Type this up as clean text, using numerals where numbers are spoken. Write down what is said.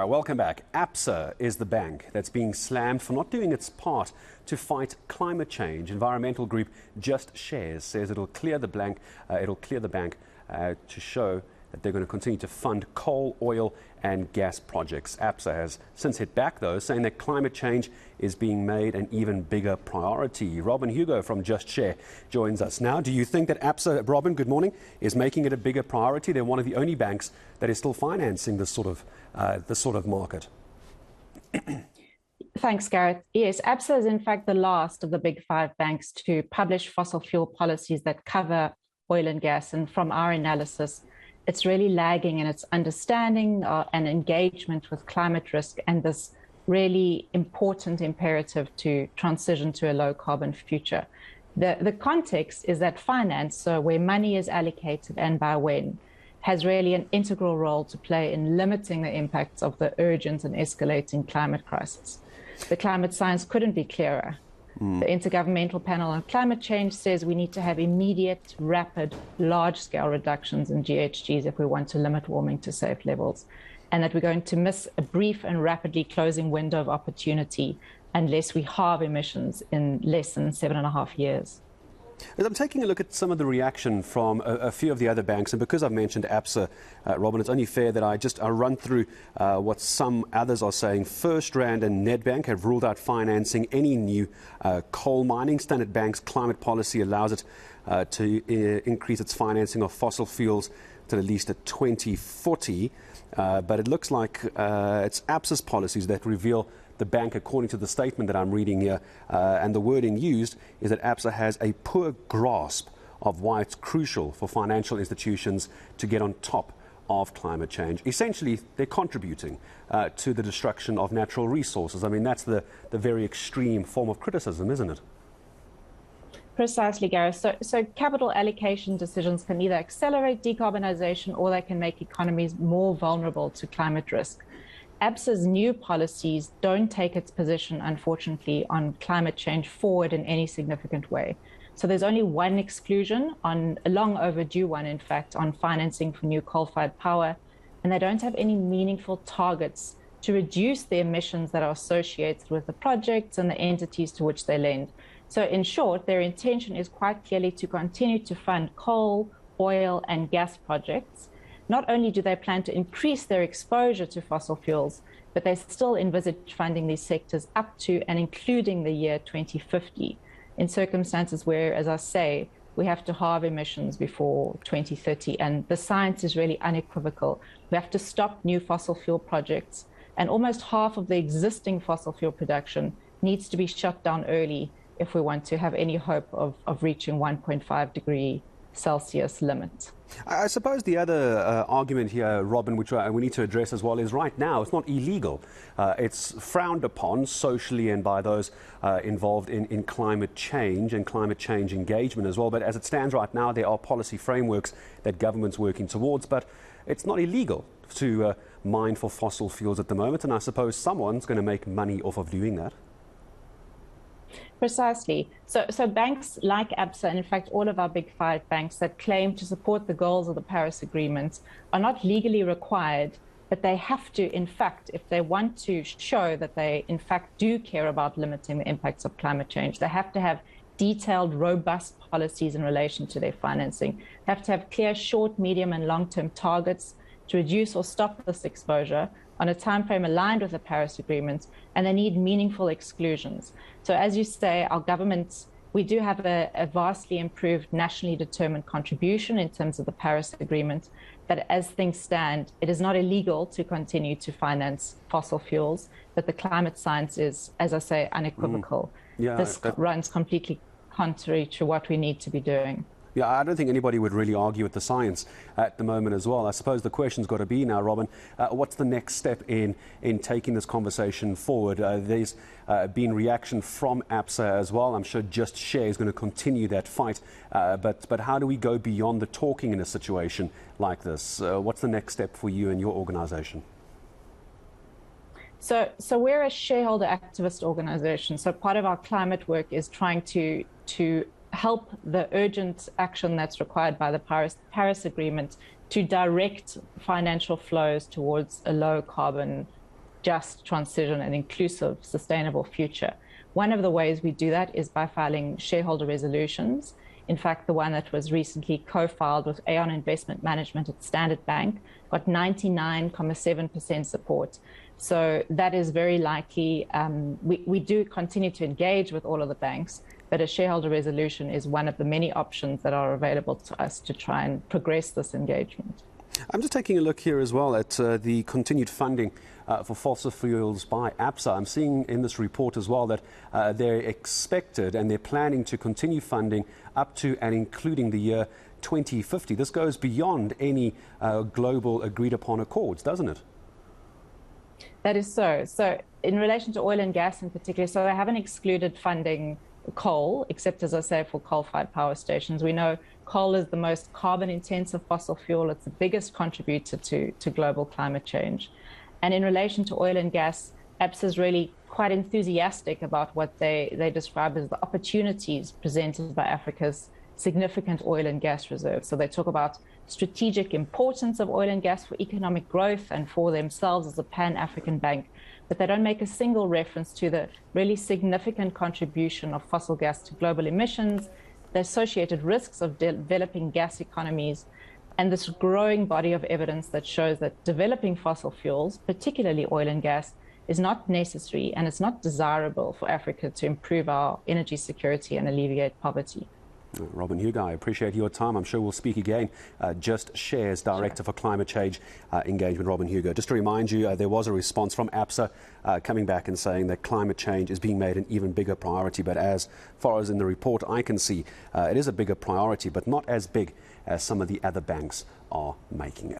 Welcome back. Absa is the bank that's being slammed for not doing its part to fight climate change. Environmental group Just Shares says it'll clear the bank to show that they're going to continue to fund coal, oil and gas projects. Absa has since hit back, though, saying that climate change is being made an even bigger priority. Robyn Hugo from Just Share joins us now. Do you think that Absa, Robyn, good morning, is making it a bigger priority? They're one of the only banks that is still financing this sort of market. Thanks, Gareth. Yes, Absa is in fact the last of the big five banks to publish fossil fuel policies that cover oil and gas. And from our analysis, it's really lagging in its understanding and engagement with climate risk and this really important imperative to transition to a low carbon future. The context is that finance, so where money is allocated and by when, has really an integral role to play in limiting the impacts of the urgent and escalating climate crisis. The climate science couldn't be clearer. The Intergovernmental Panel on Climate Change says we need to have immediate, rapid, large-scale reductions in GHGs if we want to limit warming to safe levels, and that we're going to miss a brief and rapidly closing window of opportunity unless we halve emissions in less than 7.5 years. As I'm taking a look at some of the reaction from a few of the other banks, and because I've mentioned Absa, Robyn, it's only fair that I run through what some others are saying. First Rand and Nedbank have ruled out financing any new coal mining. Standard Bank's climate policy allows it to increase its financing of fossil fuels to at least 2040. But it looks like it's Absa's policies that reveal the bank, according to the statement that I'm reading here, and the wording used is that Absa has a poor grasp of why it's crucial for financial institutions to get on top of climate change. Essentially, they're contributing to the destruction of natural resources. I mean, that's the very extreme form of criticism, isn't it? Precisely, Gareth. So capital allocation decisions can either accelerate decarbonization or they can make economies more vulnerable to climate risk. Absa's new policies don't take its position, unfortunately, on climate change forward in any significant way. So there's only one exclusion, on a long overdue one, in fact, on financing for new coal-fired power, and they don't have any meaningful targets to reduce the emissions that are associated with the projects and the entities to which they lend. So in short, their intention is quite clearly to continue to fund coal, oil and gas projects. Not only do they plan to increase their exposure to fossil fuels, but they still envisage funding these sectors up to and including the year 2050, in circumstances where, as I say, we have to halve emissions before 2030. And the science is really unequivocal. We have to stop new fossil fuel projects, and almost half of the existing fossil fuel production needs to be shut down early if we want to have any hope of reaching 1.5 degree Celsius limit. I suppose the other argument here, Robyn, which we need to address as well, is right now it's not illegal. It's frowned upon socially and by those involved in climate change and climate change engagement as well. But as it stands right now, there are policy frameworks that government's working towards. But it's not illegal to mine for fossil fuels at the moment. And I suppose someone's going to make money off of doing that. Precisely. So banks like Absa, and in fact all of our big five banks that claim to support the goals of the Paris Agreement, are not legally required, but they have to, in fact, if they want to show that they in fact do care about limiting the impacts of climate change, they have to have detailed, robust policies in relation to their financing. They have to have clear short, medium and long-term targets to reduce or stop this exposure on a timeframe aligned with the Paris Agreement, and they need meaningful exclusions. So as you say, our governments, we do have a vastly improved nationally determined contribution in terms of the Paris Agreement, but as things stand, it is not illegal to continue to finance fossil fuels, but the climate science is, as I say, unequivocal. This runs completely contrary to what we need to be doing. Yeah, I don't think anybody would really argue with the science at the moment as well. I suppose the question's got to be now, Robyn, what's the next step in taking this conversation forward? There's been reaction from Absa as well. I'm sure Just Share is going to continue that fight. But how do we go beyond the talking in a situation like this? What's the next step for you and your organisation? So we're a shareholder activist organisation. So part of our climate work is trying to help the urgent action that's required by the Paris Agreement to direct financial flows towards a low carbon just transition, an inclusive, sustainable future. One of the ways we do that is by filing shareholder resolutions. In fact, the one that was recently co-filed with Aon Investment Management at Standard Bank got 99.7% support. So that is very likely. We do continue to engage with all of the banks, but a shareholder resolution is one of the many options that are available to us to try and progress this engagement. I'm just taking a look here as well at the continued funding for fossil fuels by Absa. I'm seeing in this report as well that they're expected and they're planning to continue funding up to and including the year 2050. This goes beyond any global agreed upon accords, doesn't it? That is so. So in relation to oil and gas in particular, so they haven't excluded funding coal, except, as I say, for coal-fired power stations. We know coal is the most carbon-intensive fossil fuel. It's the biggest contributor to global climate change. And in relation to oil and gas, Absa is really quite enthusiastic about what they describe as the opportunities presented by Africa's significant oil and gas reserves. So they talk about strategic importance of oil and gas for economic growth and for themselves as a pan-African bank, but they don't make a single reference to the really significant contribution of fossil gas to global emissions, the associated risks of developing gas economies, and this growing body of evidence that shows that developing fossil fuels, particularly oil and gas, is not necessary and it's not desirable for Africa to improve our energy security and alleviate poverty. Robyn Hugo, I appreciate your time. I'm sure we'll speak again. Just Shares Director for Climate Change Engagement, Robyn Hugo. Just to remind you, there was a response from Absa coming back and saying that climate change is being made an even bigger priority. But as far as in the report I can see, it is a bigger priority, but not as big as some of the other banks are making it.